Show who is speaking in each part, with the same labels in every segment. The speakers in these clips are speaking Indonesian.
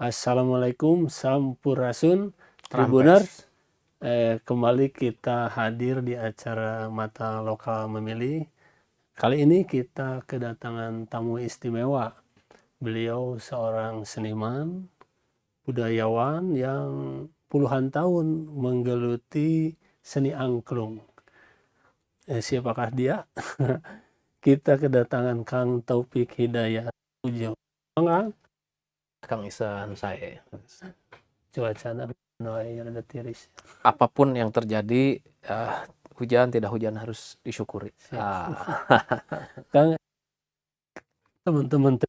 Speaker 1: Assalamualaikum, Sampurasun,
Speaker 2: Trampes.
Speaker 1: Tribuners. Kembali kita hadir di acara Mata Lokal Memilih. Kali ini kita kedatangan tamu istimewa. Beliau seorang seniman, budayawan yang puluhan tahun menggeluti seni angklung. Siapakah dia? Kita kedatangan Kang Taufik Hidayat Pujo. Kang,
Speaker 2: Kang Isan, saya.
Speaker 1: cuaca ada tiris.
Speaker 2: Apapun yang terjadi, hujan tidak hujan harus disyukuri.
Speaker 1: Kang, teman-teman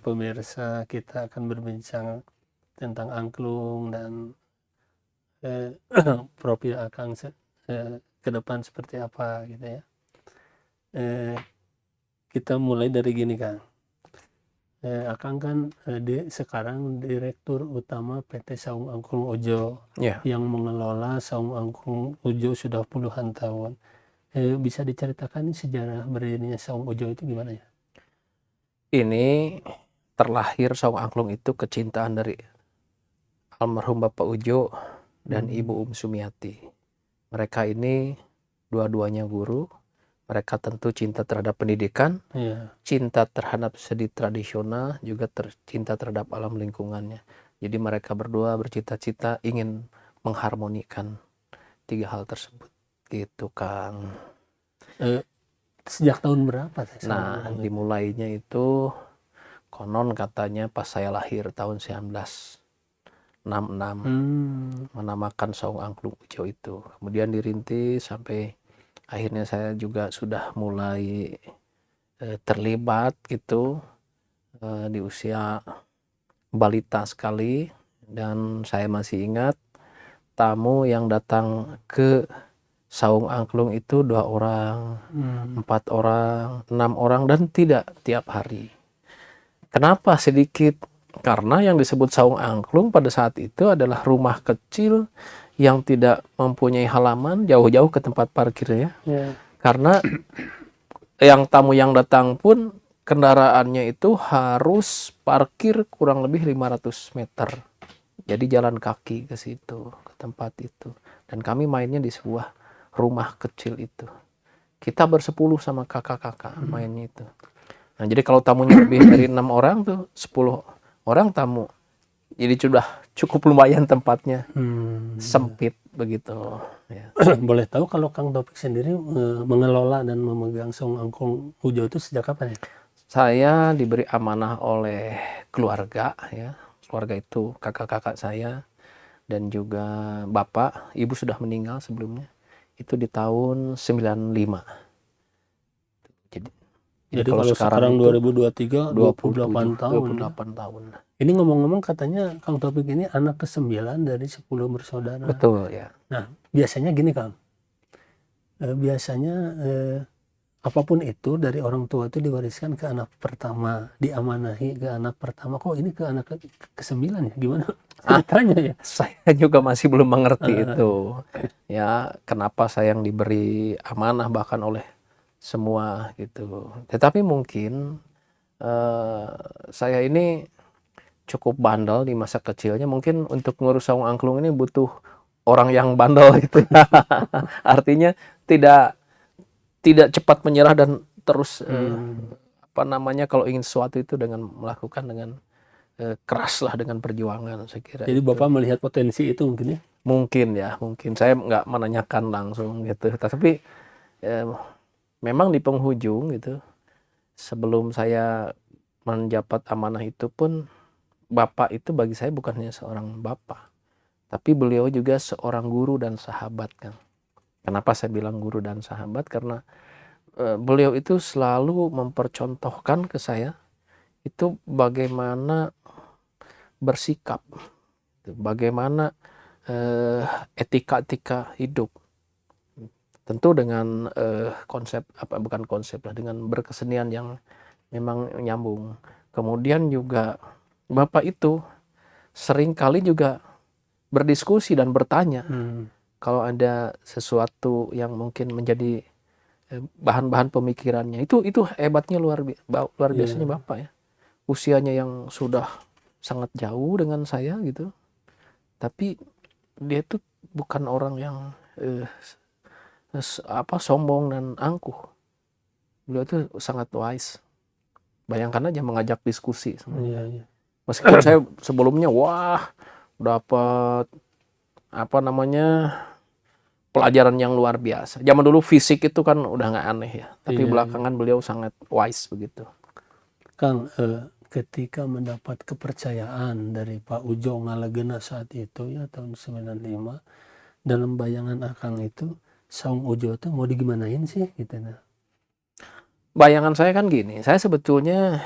Speaker 1: pemirsa, kita akan berbincang tentang angklung dan profil Akang ke depan seperti apa gitu ya. Kita mulai dari gini, Kang. Akang kan sekarang Direktur Utama PT Saung Angklung Ojo yang mengelola Saung Angklung Ojo sudah puluhan tahun. Bisa diceritakan sejarah berdirinya Saung Ojo itu gimana ya?
Speaker 2: Ini terlahir Saung Angklung itu kecintaan dari almarhum Bapak Ujo dan Ibu Sumiati. Mereka ini dua-duanya guru. Mereka tentu cinta terhadap pendidikan, cinta terhadap seni tradisional, juga cinta terhadap alam lingkungannya. Jadi mereka berdua bercita-cita ingin mengharmonikan tiga hal tersebut. Gitu, Kang.
Speaker 1: Sejak tahun berapa?
Speaker 2: Nah, dimulainya itu konon katanya pas saya lahir tahun 1966. Menamakan Saung Angklung Ujo itu. Kemudian dirintis sampai akhirnya saya juga sudah mulai terlibat gitu di usia balita sekali, dan saya masih ingat tamu yang datang ke Saung Angklung itu 2 orang, 4 orang, 6 orang, dan tidak tiap hari. Kenapa sedikit? Karena yang disebut Saung Angklung pada saat itu adalah rumah kecil yang tidak mempunyai halaman, jauh-jauh ke tempat parkir ya. Karena yang tamu yang datang pun kendaraannya itu harus parkir kurang lebih 500 meter. Jadi jalan kaki ke situ, ke tempat itu. Dan kami mainnya di sebuah rumah kecil itu. Kita bersepuluh sama kakak-kakak mainnya itu. Nah, jadi kalau tamunya lebih dari 6 orang tuh 10 orang tamu. Jadi sudah cukup lumayan tempatnya. Sempit begitu. Ya.
Speaker 1: Boleh tahu kalau Kang Taufik sendiri mengelola dan memegang Saung Angklung Ujo itu sejak kapan ya?
Speaker 2: Saya diberi amanah oleh keluarga ya. Keluarga itu kakak-kakak saya dan juga bapak, ibu sudah meninggal sebelumnya. Itu di tahun 95.
Speaker 1: Jadi kalau sekarang 2023 28 tahun.
Speaker 2: 28 tahun.
Speaker 1: Ini ngomong-ngomong katanya Kang Taufik ini anak ke-9 dari 10 bersaudara.
Speaker 2: Betul ya.
Speaker 1: Nah, biasanya gini Kang. Biasanya apapun itu dari orang tua itu diwariskan ke anak pertama, diamanahi ke anak pertama. Kok ini ke anak ke-9 ya? Gimana ceritanya ya?
Speaker 2: Saya juga masih belum mengerti itu. Ya, kenapa saya yang diberi amanah bahkan oleh semua gitu. Tetapi mungkin saya ini cukup bandel di masa kecilnya. Mungkin untuk ngurus Saung Angklung ini butuh orang yang bandel gitu. Artinya tidak cepat menyerah dan terus kalau ingin sesuatu itu dengan melakukan dengan keras lah, dengan perjuangan, saya kira.
Speaker 1: Jadi Bapak melihat potensi itu mungkin ya?
Speaker 2: Mungkin saya nggak menanyakan langsung gitu, tapi memang di penghujung gitu, sebelum saya menjabat amanah itu pun, Bapak itu bagi saya bukan hanya seorang bapak, tapi beliau juga seorang guru dan sahabat, kan. Kenapa saya bilang guru dan sahabat? Karena beliau itu selalu mempercontohkan ke saya itu bagaimana bersikap, bagaimana etika hidup. Tentu dengan dengan berkesenian yang memang nyambung. Kemudian juga Bapak itu seringkali juga berdiskusi dan bertanya. Kalau ada sesuatu yang mungkin menjadi bahan-bahan pemikirannya, itu hebatnya luar biasanya Bapak ya. Usianya yang sudah sangat jauh dengan saya gitu. Tapi dia tuh bukan orang yang sombong dan angkuh. Beliau tuh sangat wise. Bayangkan aja mengajak diskusi.
Speaker 1: Iya.
Speaker 2: Meskipun saya sebelumnya dapat pelajaran yang luar biasa. Zaman dulu fisik itu kan udah nggak aneh ya. Tapi belakangan beliau sangat wise begitu.
Speaker 1: Kang, ketika mendapat kepercayaan dari Pak Ujo Ngalegena saat itu ya tahun 95, dalam bayangan Akang itu Saung Ujo tuh mau digimanain sih gitu nah.
Speaker 2: Bayangan saya kan gini, saya sebetulnya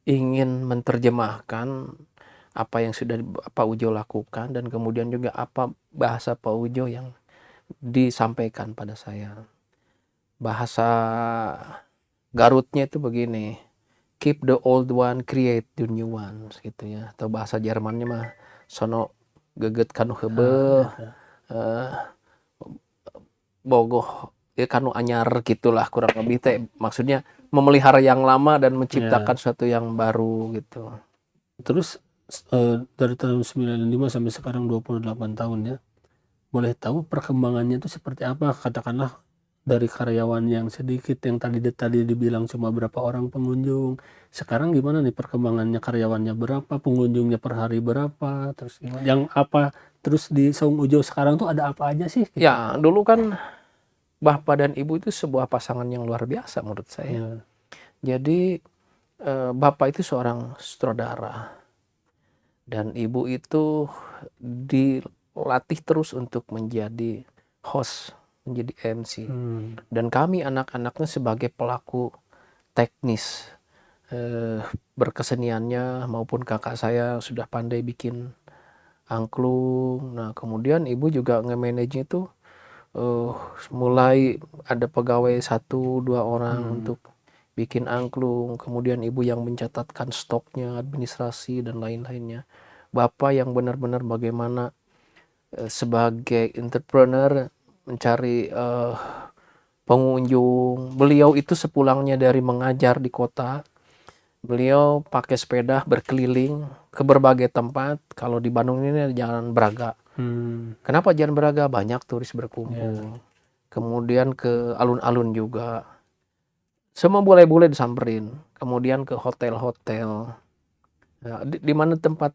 Speaker 2: ingin menerjemahkan apa yang sudah Pak Ujo lakukan dan kemudian juga apa bahasa Pak Ujo yang disampaikan pada saya. Bahasa Garutnya itu begini, keep the old one, create the new ones gitu ya. Atau bahasa Jermannya mah sono geget kanu heubeul, bogoh ya kanu anyar gitulah kurang lebih teh, maksudnya memelihara yang lama dan menciptakan sesuatu yang baru gitu.
Speaker 1: Terus dari tahun 95 sampai sekarang 28 tahun ya. Boleh tahu perkembangannya itu seperti apa? Katakanlah dari karyawan yang sedikit yang tadi dibilang cuma berapa orang pengunjung. Sekarang gimana nih perkembangannya, karyawannya berapa, pengunjungnya per hari berapa, terus yang apa, terus di Saung Ujo sekarang tuh ada apa aja sih? Gitu.
Speaker 2: Ya, dulu kan Bapak dan Ibu itu sebuah pasangan yang luar biasa menurut saya. Jadi Bapak itu seorang sutradara dan Ibu itu dilatih terus untuk menjadi host, menjadi MC. Dan kami anak-anaknya sebagai pelaku teknis, berkeseniannya, maupun kakak saya sudah pandai bikin angklung. Nah kemudian Ibu juga nge-manage itu mulai ada pegawai 1-2 orang untuk bikin angklung, kemudian Ibu yang mencatatkan stoknya, administrasi dan lain-lainnya. Bapak yang benar-benar bagaimana sebagai entrepreneur mencari pengunjung. Beliau itu sepulangnya dari mengajar di kota, beliau pakai sepeda berkeliling ke berbagai tempat. Kalau di Bandung ini ada Jalan Braga. Kenapa Jalan Braga? Banyak turis berkumpul. Kemudian ke alun-alun juga. Semua bule-bule disamperin. Kemudian ke hotel-hotel. Nah, di mana tempat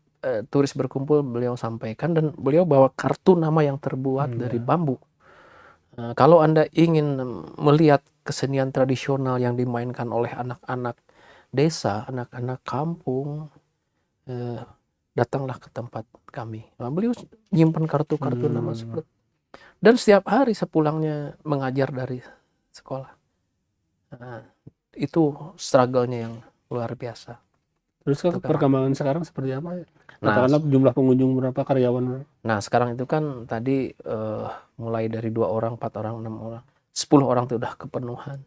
Speaker 2: turis berkumpul beliau sampaikan, dan beliau bawa kartu nama yang terbuat dari bambu. Nah, kalau Anda ingin melihat kesenian tradisional yang dimainkan oleh anak-anak desa, anak-anak kampung, datanglah ke tempat kami. Nah, beliau nyimpan kartu-kartu nama seperti, dan setiap hari sepulangnya mengajar dari sekolah. Nah, itu struggle-nya yang luar biasa.
Speaker 1: Terus perkembangan sekarang seperti apa ya? Katakanlah jumlah pengunjung berapa, karyawan?
Speaker 2: Nah sekarang itu kan tadi mulai dari 2 orang, 4 orang, 6 orang, 10 orang itu udah kepenuhan.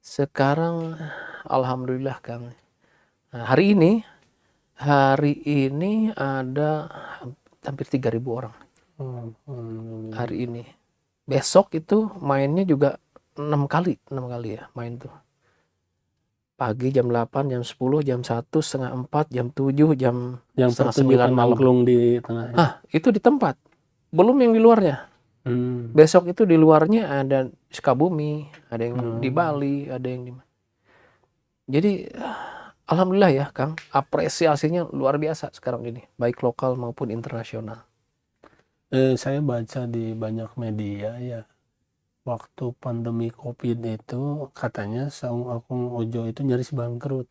Speaker 2: Sekarang alhamdulillah Kang, hari ini ada hampir 3.000 orang. Hari ini. Besok itu mainnya juga 6 kali ya main tuh. Pagi jam 8, jam 10, jam 1, setengah 4, jam 7, jam
Speaker 1: yang
Speaker 2: setengah 9 malam.
Speaker 1: Angklung di tengah.
Speaker 2: Itu di tempat. Belum yang di luarnya. Besok itu di luarnya ada Sukabumi, ada yang di Bali, ada yang di. Jadi alhamdulillah ya Kang, apresiasinya luar biasa sekarang ini, baik lokal maupun internasional.
Speaker 1: Saya baca di banyak media ya, waktu pandemi COVID itu katanya Saung Akung Ojo itu nyaris bangkrut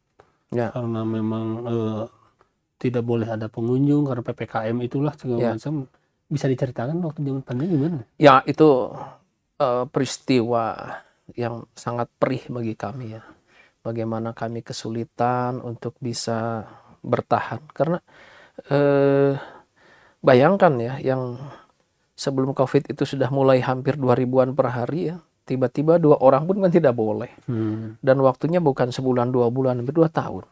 Speaker 1: karena memang tidak boleh ada pengunjung karena PPKM itulah segala macam. Bisa diceritakan waktu zaman pandemi gimana?
Speaker 2: Ya itu peristiwa yang sangat perih bagi kami ya. Bagaimana kami kesulitan untuk bisa bertahan karena bayangkan ya, yang sebelum COVID itu sudah mulai hampir 2.000-an per hari ya, tiba-tiba 2 orang pun kan tidak boleh. Dan waktunya bukan sebulan 2 bulan, hampir 2 tahun.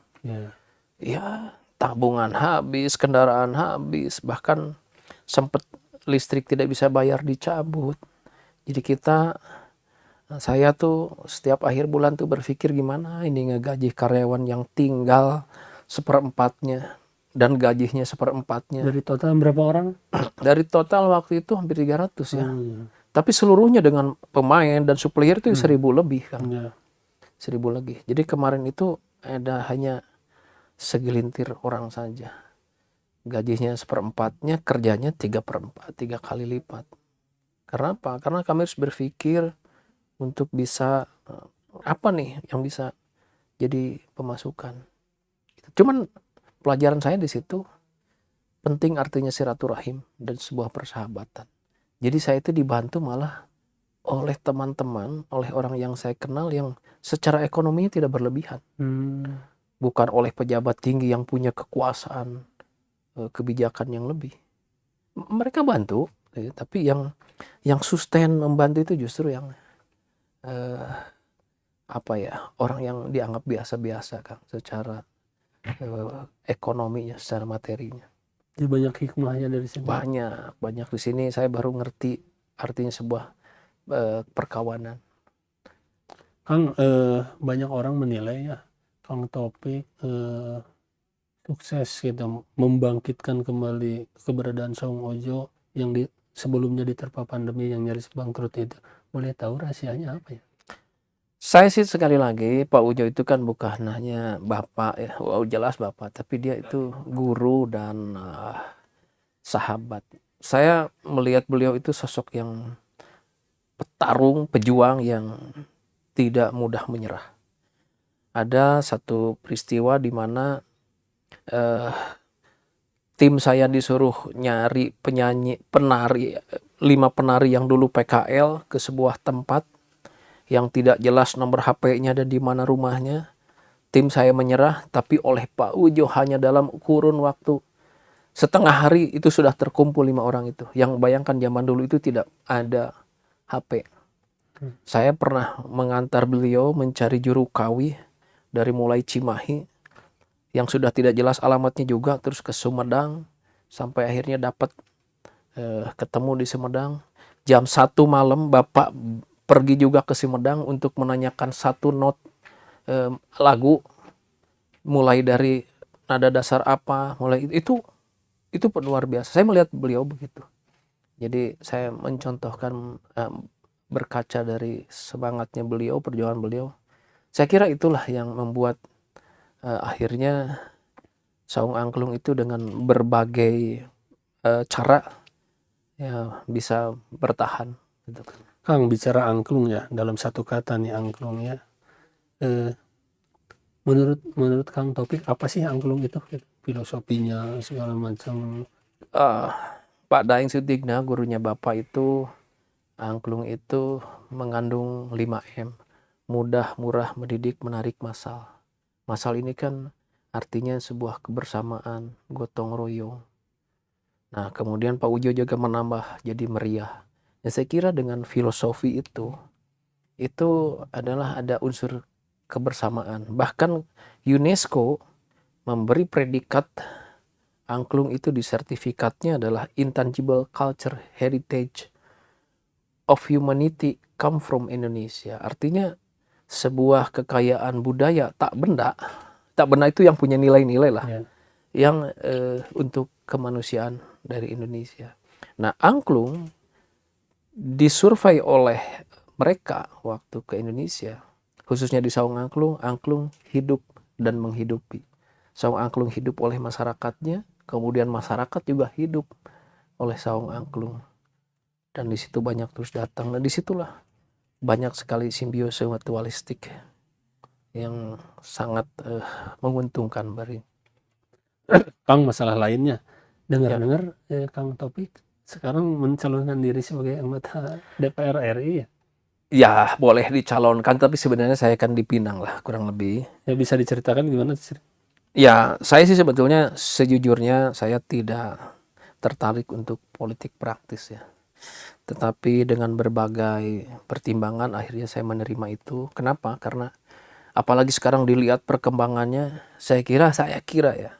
Speaker 2: Ya tabungan habis, kendaraan habis, bahkan sempat listrik tidak bisa bayar dicabut. Jadi saya tuh setiap akhir bulan tuh berpikir gimana ini ngegaji karyawan yang tinggal 1/4-nya dan gajinya seperempatnya.
Speaker 1: Dari total berapa orang?
Speaker 2: Dari total waktu itu hampir 300 ya.
Speaker 1: Iya.
Speaker 2: Tapi seluruhnya dengan pemain dan supplier itu 1.000 lebih kan.
Speaker 1: Iya.
Speaker 2: 1.000 lebih. Jadi kemarin itu ada hanya segelintir orang saja. Gajinya seperempatnya, kerjanya 3/4, 3 kali lipat. Karena apa? Karena kami harus berpikir untuk bisa apa nih yang bisa jadi pemasukan. Cuman pelajaran saya di situ penting artinya silaturahim dan sebuah persahabatan. Jadi saya itu dibantu malah oleh teman-teman, oleh orang yang saya kenal yang secara ekonominya tidak berlebihan. Bukan oleh pejabat tinggi yang punya kekuasaan, kebijakan yang lebih. Mereka bantu, tapi yang sustain membantu itu justru yang orang yang dianggap biasa-biasa kan, secara ekonominya, secara materinya.
Speaker 1: Jadi banyak hikmahnya dari sini.
Speaker 2: Banyak di sini saya baru ngerti artinya sebuah perkawanan.
Speaker 1: Kang, banyak orang menilai ya Kang Taufik sukses gitu membangkitkan kembali keberadaan Saung Ojo yang sebelumnya diterpa pandemi yang nyaris bangkrut itu. Boleh tahu rahasianya apa ya?
Speaker 2: Saya sih sekali lagi, Pak Ujo itu kan bukan hanya bapak ya, jelas bapak, tapi dia itu guru dan sahabat. Saya melihat beliau itu sosok yang petarung, pejuang yang tidak mudah menyerah. Ada satu peristiwa di mana tim saya disuruh nyari penari, 5 penari yang dulu PKL ke sebuah tempat yang tidak jelas nomor HP-nya dan di mana rumahnya. Tim saya menyerah, tapi oleh Pak Ujo hanya dalam kurun waktu setengah hari itu sudah terkumpul 5 orang itu. Yang bayangkan zaman dulu itu tidak ada HP. Saya pernah mengantar beliau mencari juru kawi dari mulai Cimahi yang sudah tidak jelas alamatnya juga, terus ke Sumedang sampai akhirnya dapat ketemu di Sumedang. Jam 1 malam Bapak pergi juga ke Sumedang untuk menanyakan satu not lagu, mulai dari nada dasar apa, mulai itu luar biasa. Saya melihat beliau begitu. Jadi saya mencontohkan berkaca dari semangatnya beliau, perjuangan beliau. Saya kira itulah yang membuat akhirnya Saung Angklung itu dengan berbagai cara ya bisa bertahan. Gitu.
Speaker 1: Kang, bicara angklung ya, dalam satu kata nih angklung ya. Menurut Kang Taufik apa sih angklung itu? Filosofinya segala macam.
Speaker 2: Pak Daeng Sutigna, gurunya Bapak itu, angklung itu mengandung 5M. Mudah, murah, mendidik, menarik, massal. Massal ini kan artinya sebuah kebersamaan, gotong royong. Nah, kemudian Pak Ujo juga menambah jadi meriah. Ya, saya kira dengan filosofi itu adalah ada unsur kebersamaan. Bahkan UNESCO memberi predikat angklung itu di sertifikatnya adalah Intangible Culture Heritage of Humanity come from Indonesia. Artinya sebuah kekayaan budaya tak benda itu yang punya nilai-nilai lah, yang untuk kemanusiaan dari Indonesia. Nah, angklung disurvei oleh mereka waktu ke Indonesia, khususnya di Saung Angklung, angklung hidup dan menghidupi. Saung Angklung hidup oleh masyarakatnya, kemudian masyarakat juga hidup oleh Saung Angklung. Dan di situ banyak terus datang, dan disitulah banyak sekali simbiose mutualistik yang sangat menguntungkan bari.
Speaker 1: Kang, masalah lainnya, dengar-dengar Kang Taufik sekarang mencalonkan diri sebagai anggota DPR RI ya?
Speaker 2: Ya, boleh dicalonkan, tapi sebenarnya saya kan dipinang lah, kurang lebih.
Speaker 1: Ya, bisa diceritakan gimana?
Speaker 2: Ya, saya sih sebetulnya sejujurnya saya tidak tertarik untuk politik praktis ya. Tetapi dengan berbagai pertimbangan akhirnya saya menerima itu. Kenapa? Karena apalagi sekarang dilihat perkembangannya, saya kira ya,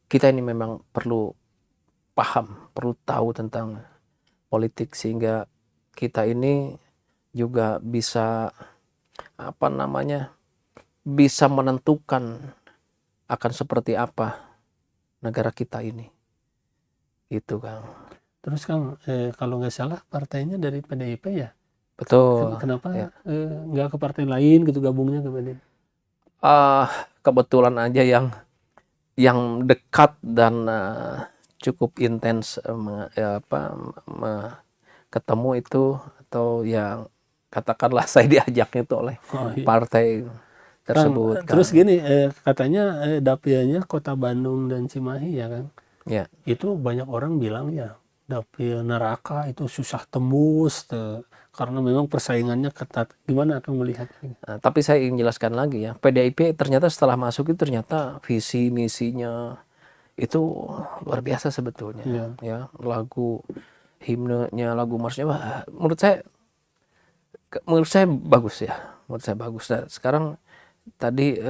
Speaker 2: kita ini memang perlu paham, perlu tahu tentang politik sehingga kita ini juga bisa bisa menentukan akan seperti apa negara kita ini. Itu Kang.
Speaker 1: Terus Kang, kalau nggak salah partainya dari PDIP ya?
Speaker 2: Betul.
Speaker 1: Kenapa
Speaker 2: Ya.
Speaker 1: nggak ke partai lain gitu gabungnya ke PDIP?
Speaker 2: Kebetulan aja yang dekat dan cukup intens ketemu itu, atau yang katakanlah saya diajaknya itu oleh
Speaker 1: Iya.
Speaker 2: partai tersebut.
Speaker 1: Terus gini, katanya dapilnya Kota Bandung dan Cimahi ya Kang?
Speaker 2: Ya.
Speaker 1: Itu banyak orang bilang ya dapil neraka itu susah tembus karena memang persaingannya ketat. Gimana Kang melihatnya?
Speaker 2: Tapi saya ingin jelaskan lagi ya, PDIP ternyata setelah masuk itu ternyata visi misinya itu luar biasa sebetulnya. Ya, lagu himnenya, lagu marsnya, menurut saya bagus ya. Menurut saya bagus. Nah, sekarang tadi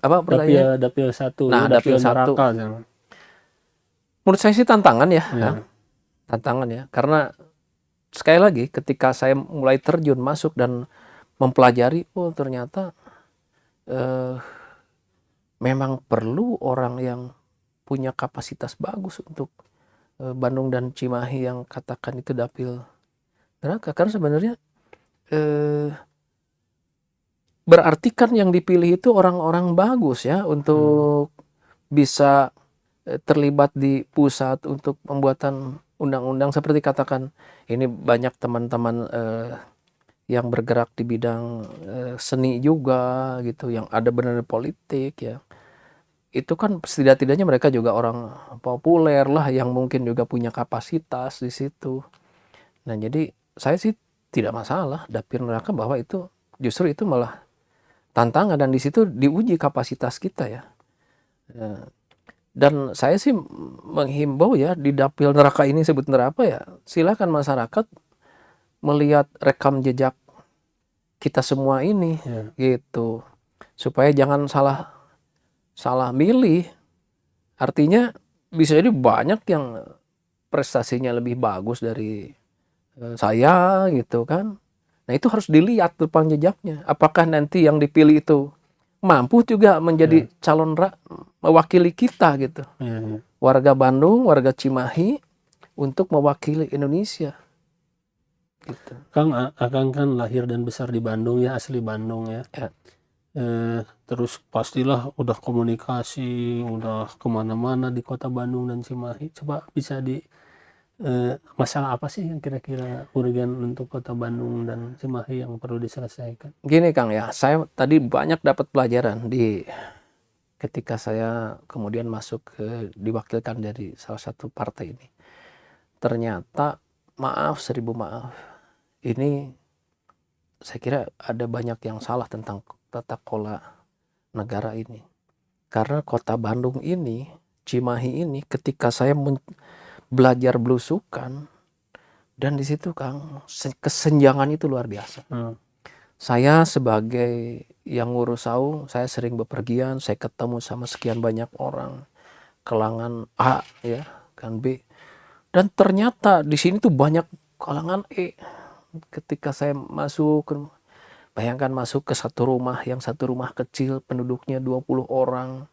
Speaker 2: apa pertanyaannya?
Speaker 1: Dapil 1
Speaker 2: Nah,
Speaker 1: ya, dapil
Speaker 2: satu.
Speaker 1: neraka.
Speaker 2: Menurut saya sih tantangan ya. Tantangan ya. Karena sekali lagi ketika saya mulai terjun masuk dan mempelajari, oh ternyata memang perlu orang yang punya kapasitas bagus untuk Bandung dan Cimahi yang katakan itu dapil neraka. Karena sebenarnya berarti kan yang dipilih itu orang-orang bagus ya untuk bisa terlibat di pusat untuk pembuatan undang-undang. Seperti katakan ini banyak teman-teman yang bergerak di bidang seni juga gitu, yang ada benar politik ya. Itu kan setidak-tidaknya mereka juga orang populer lah yang mungkin juga punya kapasitas di situ. Nah, jadi saya sih tidak masalah dapil neraka, bahwa itu justru itu malah tantangan, dan di situ diuji kapasitas kita ya. Dan saya sih menghimbau ya, di dapil neraka ini sebut neraka ya, silakan masyarakat melihat rekam jejak kita semua ini gitu, supaya jangan salah milih. Artinya bisa jadi banyak yang prestasinya lebih bagus dari saya gitu kan. Nah, itu harus dilihat rekam jejaknya. Apakah nanti yang dipilih itu mampu juga menjadi calon mewakili kita gitu. Warga Bandung, warga Cimahi untuk mewakili Indonesia. Gitu.
Speaker 1: Kang, Akang kan lahir dan besar di Bandung ya, asli Bandung ya. Terus pastilah udah komunikasi, udah kemana-mana di kota Bandung dan Cimahi. Coba bisa masalah apa sih yang kira-kira urgen untuk kota Bandung dan Cimahi yang perlu diselesaikan?
Speaker 2: Gini Kang ya, saya tadi banyak dapat pelajaran ketika saya kemudian diwakilkan dari salah satu partai ini. Ternyata seribu maaf, ini saya kira ada banyak yang salah tentang tata kelola negara ini. Karena kota Bandung ini, Cimahi ini, ketika saya belajar belusukan, dan di situ Kang, kesenjangan itu luar biasa. Saya sebagai yang ngurus saung, saya sering bepergian, saya ketemu sama sekian banyak orang, kalangan A ya, kan B. Dan ternyata di sini tuh banyak kalangan E. Ketika saya bayangkan masuk ke satu rumah kecil, penduduknya 20 orang,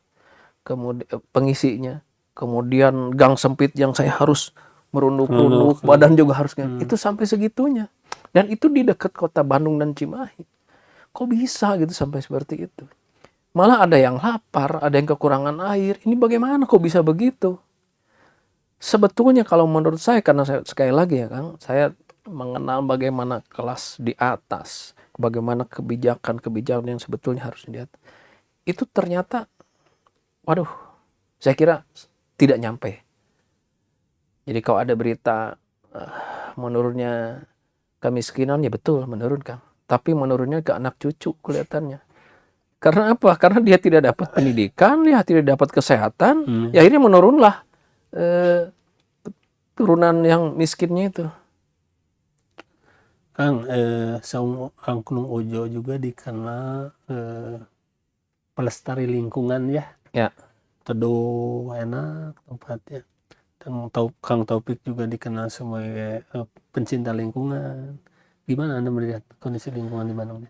Speaker 2: kemudian pengisinya, kemudian gang sempit yang saya harus merunduk-runduk, badan juga harus itu sampai segitunya. Dan itu di dekat kota Bandung dan Cimahi. Kok bisa gitu sampai seperti itu? Malah ada yang lapar, ada yang kekurangan air. Ini bagaimana kok bisa begitu? Sebetulnya kalau menurut saya, karena saya sekali lagi ya Kang, saya mengenal bagaimana kelas di atas, bagaimana kebijakan yang sebetulnya harus dilihat. Itu ternyata, waduh, saya kira tidak nyampe. Jadi kalau ada berita menurunnya kemiskinan, ya betul menurun Kang. Tapi menurunnya ke anak cucu kelihatannya. Karena apa? Karena dia tidak dapat pendidikan, dia tidak dapat kesehatan, ya akhirnya menurunlah turunan yang miskinnya itu.
Speaker 1: Kang, Saung Angklung Ujo juga dikenal pelestari lingkungan ya.
Speaker 2: Ya.
Speaker 1: Teduh, enak tempatnya. Dan Kang Taufik juga dikenal sebagai pencinta lingkungan. Gimana Anda melihat kondisi lingkungan di Bandung?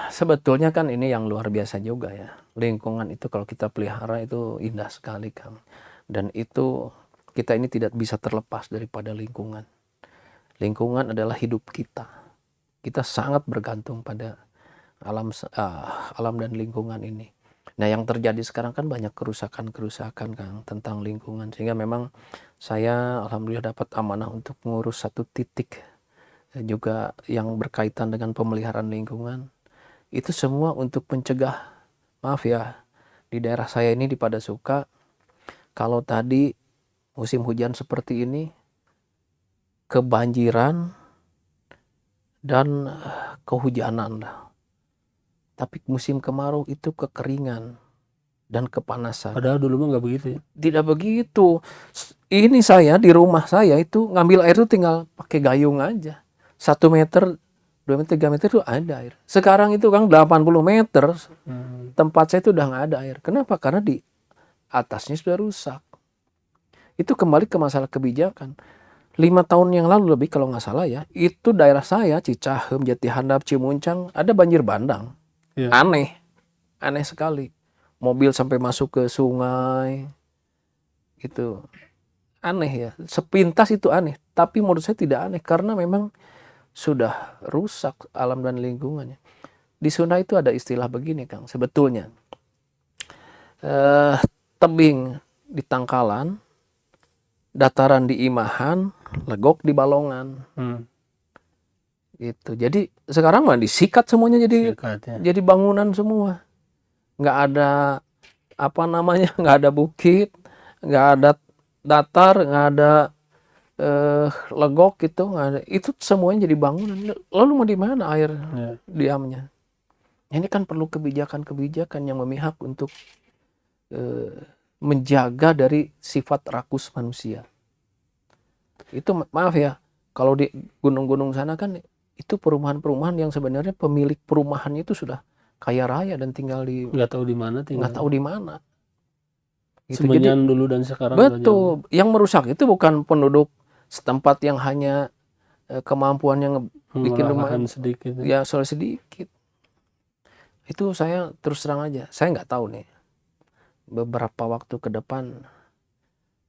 Speaker 2: Sebetulnya kan ini yang luar biasa juga ya. Lingkungan itu kalau kita pelihara itu indah sekali, Kang. Dan itu kita ini tidak bisa terlepas daripada lingkungan. Lingkungan adalah hidup kita. Kita sangat bergantung pada alam dan lingkungan ini. Nah, yang terjadi sekarang kan banyak kerusakan-kerusakan, Kang, tentang lingkungan. Sehingga memang saya alhamdulillah dapat amanah untuk mengurus satu titik juga yang berkaitan dengan pemeliharaan lingkungan. Itu semua untuk mencegah, maaf ya, di daerah saya ini di Padasuka, kalau tadi musim hujan seperti ini, kebanjiran dan kehujanan lah. Tapi musim kemarau itu kekeringan dan kepanasan.
Speaker 1: Padahal dulu mah nggak begitu ya.
Speaker 2: Tidak begitu. Ini saya di rumah saya itu ngambil air itu tinggal pakai gayung aja. 1 meter, 2 meter, 3 meter itu ada air. Sekarang itu Kang 80 meter tempat saya itu udah nggak ada air. Kenapa? Karena di atasnya sudah rusak. Itu kembali ke masalah kebijakan. 5 tahun yang lalu lebih kalau nggak salah ya, itu daerah saya Cicahem, Jatihandap, Cimuncang ada banjir bandang.
Speaker 1: Ya.
Speaker 2: Aneh sekali. Mobil sampai masuk ke sungai. Itu aneh ya. Sepintas itu aneh. Tapi menurut saya tidak aneh. Karena memang sudah rusak alam dan lingkungannya. Di Sunda itu ada istilah begini, Kang. Sebetulnya. Tebing di Tangkalan. Dataran di Imahan. Legok di Balongan. Gitu. Jadi sekarang mah disikat semuanya jadi bangunan semua. Nggak ada nggak ada bukit, nggak ada datar, nggak ada legok gitu, nggak ada. Itu semuanya jadi bangunan. Lalu mau di mana air diamnya? Ini kan perlu kebijakan-kebijakan yang memihak untuk menjaga dari sifat rakus manusia. Itu maaf ya, kalau di gunung-gunung sana kan itu perumahan-perumahan yang sebenarnya pemilik perumahannya itu sudah kaya raya dan tinggal di
Speaker 1: nggak tahu di mana
Speaker 2: Gitu.
Speaker 1: Semenyan dulu dan sekarang.
Speaker 2: Betul. Yang merusak itu bukan penduduk setempat yang hanya kemampuan yang bikin rumah
Speaker 1: sedikit.
Speaker 2: Ya soal sedikit. Itu saya terus terang aja, saya nggak tahu nih beberapa waktu ke depan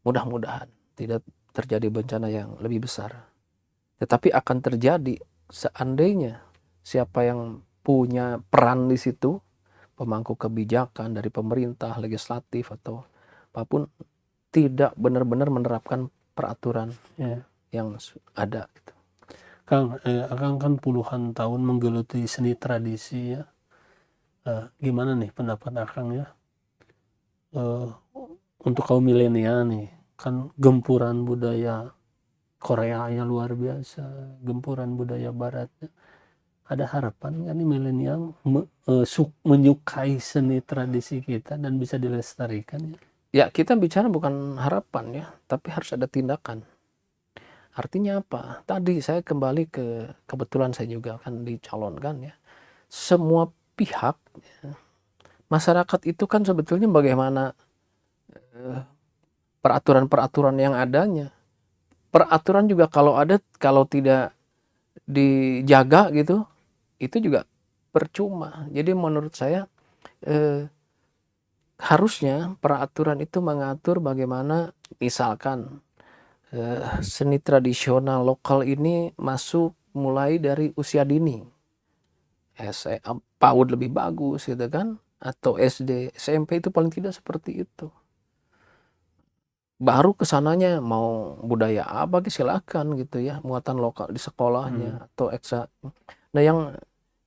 Speaker 2: mudah-mudahan tidak terjadi bencana yang lebih besar. Tetapi akan terjadi seandainya siapa yang punya peran di situ, pemangku kebijakan dari pemerintah, legislatif atau apapun, tidak benar-benar menerapkan peraturan yang ada. Gitu.
Speaker 1: Kang, Akang kan puluhan tahun menggeluti seni tradisi ya. Gimana nih pendapat Akang ya? Untuk kaum milenial nih, kan gempuran budaya Korea nya luar biasa, gempuran budaya Baratnya. Ada harapan nggak nih milenial menyukai seni tradisi kita dan bisa dilestarikan ya?
Speaker 2: Ya, kita bicara bukan harapan ya, tapi harus ada tindakan. Artinya apa? Tadi saya kembali kebetulan saya juga kan dicalonkan ya. Semua pihak, masyarakat itu kan sebetulnya bagaimana peraturan-peraturan yang adanya. Peraturan juga kalau tidak dijaga gitu, itu juga percuma. Jadi menurut saya harusnya peraturan itu mengatur bagaimana misalkan seni tradisional lokal ini masuk mulai dari usia dini. PAUD lebih bagus gitu kan, atau SD, SMP itu paling tidak seperti itu. Baru kesananya mau budaya apa silakan gitu ya, muatan lokal di sekolahnya atau ekstra. Nah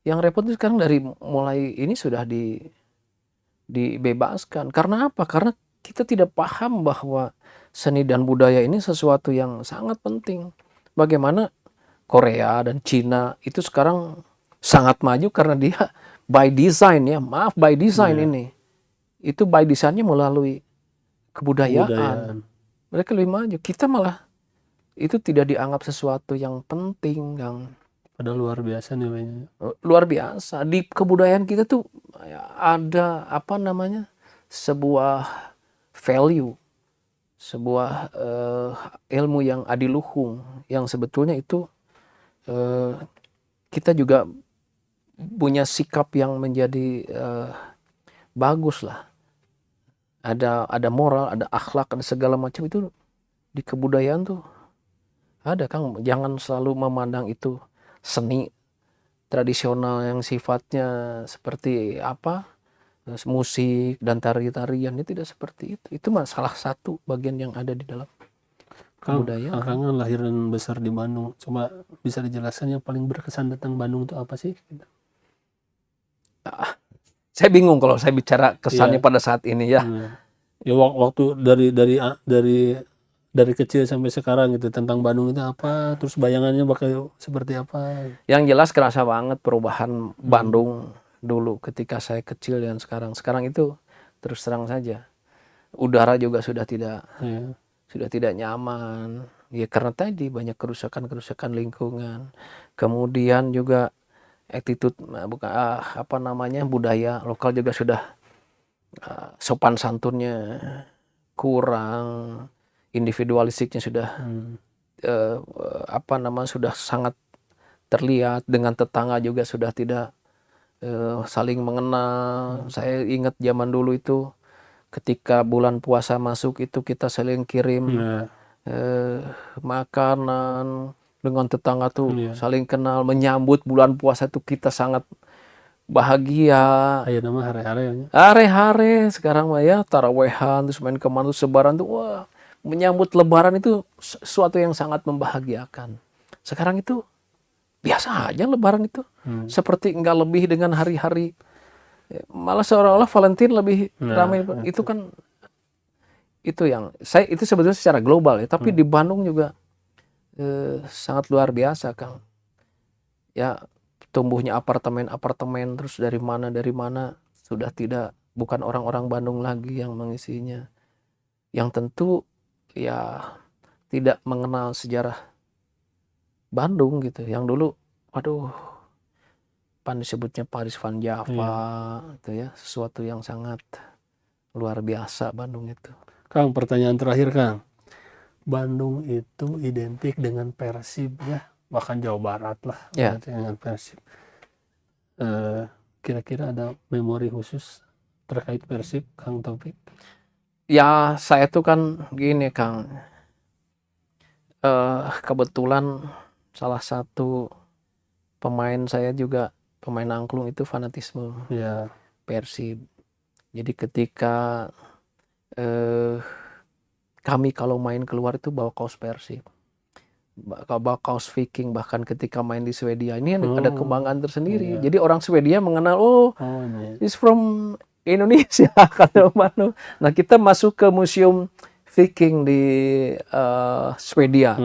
Speaker 2: yang repot itu sekarang dari mulai ini sudah dibebaskan. Karena apa? Karena kita tidak paham bahwa seni dan budaya ini sesuatu yang sangat penting. Bagaimana Korea dan Cina itu sekarang sangat maju karena dia by design ya, by design ini. Itu by design-nya melalui kebudayaan. Mereka lebih maju. Kita malah itu tidak dianggap sesuatu yang penting, Kang.
Speaker 1: Padahal luar biasa nilainya.
Speaker 2: Luar biasa. Di kebudayaan kita tuh ada sebuah value, sebuah ilmu yang adiluhung yang sebetulnya itu kita juga punya sikap yang menjadi bagus lah. Ada moral, ada akhlak, ada segala macam itu di kebudayaan tuh ada, Kang. Jangan selalu memandang itu seni tradisional yang sifatnya seperti apa, musik dan tari-tarian, itu tidak seperti itu. Itu mah salah satu bagian yang ada di dalam
Speaker 1: Kang,
Speaker 2: kebudayaan.
Speaker 1: Akang kan lahir dan besar di Bandung. Coba bisa dijelaskan yang paling berkesan tentang Bandung itu apa sih?
Speaker 2: Saya bingung kalau saya bicara kesannya pada saat ini ya.
Speaker 1: Ya waktu dari kecil sampai sekarang gitu tentang Bandung itu apa? Terus bayangannya bakal seperti apa?
Speaker 2: Yang jelas kerasa banget perubahan Bandung dulu ketika saya kecil dan sekarang. Sekarang itu terus terang saja, udara juga sudah tidak nyaman. Ya karena tadi banyak kerusakan lingkungan. Kemudian juga attitude budaya lokal juga sudah sopan santunnya kurang, individualistiknya sudah sudah sangat terlihat, dengan tetangga juga sudah tidak saling mengenal. Saya ingat zaman dulu itu ketika bulan puasa masuk itu kita saling kirim makanan dengan tetangga tuh, saling kenal, menyambut bulan puasa tuh kita sangat bahagia.
Speaker 1: Aya nama hare-hare.
Speaker 2: Hare-hare sekarang mah ya tarawehan terus main kemana tuh sebaran tuh, wah, menyambut lebaran itu sesuatu yang sangat membahagiakan. Sekarang itu biasa aja lebaran itu, seperti enggak lebih dengan hari-hari, malah seolah-olah Valentine lebih ramai. Itu kan itu yang itu sebetulnya secara global ya, tapi di Bandung juga sangat luar biasa, Kang. Ya, tumbuhnya apartemen terus dari mana sudah bukan orang-orang Bandung lagi yang mengisinya, yang tentu ya tidak mengenal sejarah Bandung gitu. Yang dulu waduh disebutnya Paris Van Java itu ya, sesuatu yang sangat luar biasa Bandung itu.
Speaker 1: Kang, pertanyaan terakhir, Kang. Bandung itu identik dengan Persib ya, bahkan Jawa Barat lah dengan Persib. Kira-kira ada memori khusus terkait Persib, Kang Taufik?
Speaker 2: Ya, saya tuh kan gini, Kang. Kebetulan salah satu pemain saya juga pemain angklung itu fanatisme Persib. Jadi ketika kami kalau main keluar itu bawa kaos Persib, bawa kaos Viking, bahkan ketika main di Swedia ini ada kebanggaan tersendiri. Jadi orang Swedia mengenal, he's from Indonesia kalau Bandung. Nah, kita masuk ke museum Viking di Swedia.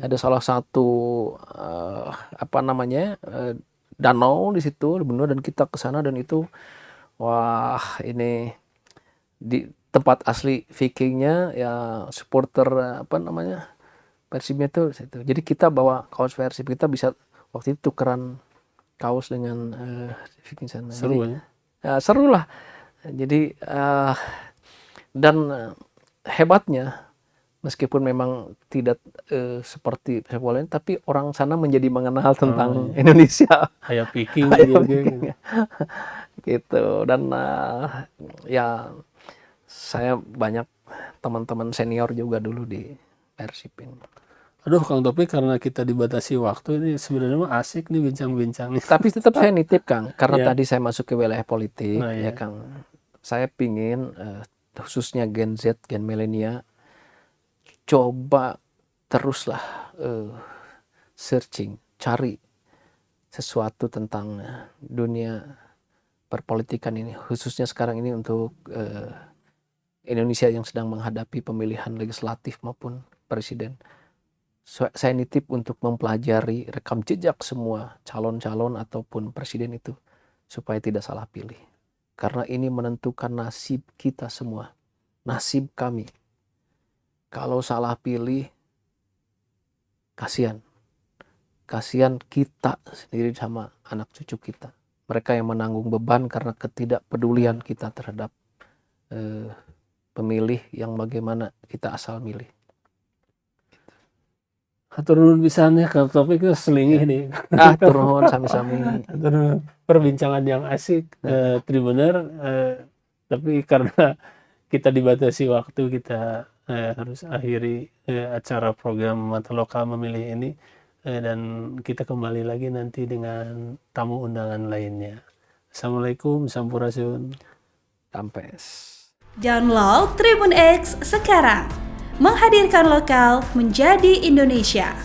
Speaker 2: Ada salah satu danau di situ, benar, dan kita ke sana dan itu wah, ini di tempat asli Vikingnya ya, supporter Persibnya tuh situ. Jadi kita bawa kaos Persib, kita bisa waktu itu tukeran kaos dengan Viking sana.
Speaker 1: Seru ya?
Speaker 2: Seru lah. Jadi dan hebatnya, meskipun memang tidak seperti sepak bola, tapi orang sana menjadi mengenal tentang Indonesia.
Speaker 1: Kayak Viking
Speaker 2: gitu. Dan ya saya banyak teman-teman senior juga dulu di Persib ini.
Speaker 1: Aduh, Kang Taufik, karena kita dibatasi waktu ini sebenarnya mah asik nih bincang-bincang nih.
Speaker 2: Tapi tetap saya nitip, Kang, karena tadi saya masuk ke wilayah politik, ya Kang. Saya pingin khususnya Gen Z, Gen Milenia, coba teruslah searching, cari sesuatu tentang dunia perpolitikan ini, khususnya sekarang ini untuk Indonesia yang sedang menghadapi pemilihan legislatif maupun presiden. Saya nitip untuk mempelajari rekam jejak semua calon-calon ataupun presiden itu supaya tidak salah pilih. Karena ini menentukan nasib kita semua, nasib kami. Kalau salah pilih, kasihan. Kasihan kita sendiri sama anak cucu kita. Mereka yang menanggung beban karena ketidakpedulian kita terhadap pemilih yang bagaimana kita asal milih.
Speaker 1: Hatur nuhun pisan ya kalau topik itu selingih nih.
Speaker 2: Turun sami-sami.
Speaker 1: Hatur perbincangan yang asik, Tribuner, tapi karena kita dibatasi waktu, kita harus akhiri acara program Mata Lokal Memilih ini, dan kita kembali lagi nanti dengan tamu undangan lainnya. Assalamualaikum, sampurasun.
Speaker 2: Tampes.
Speaker 3: Download Tribun X sekarang, menghadirkan lokal menjadi Indonesia.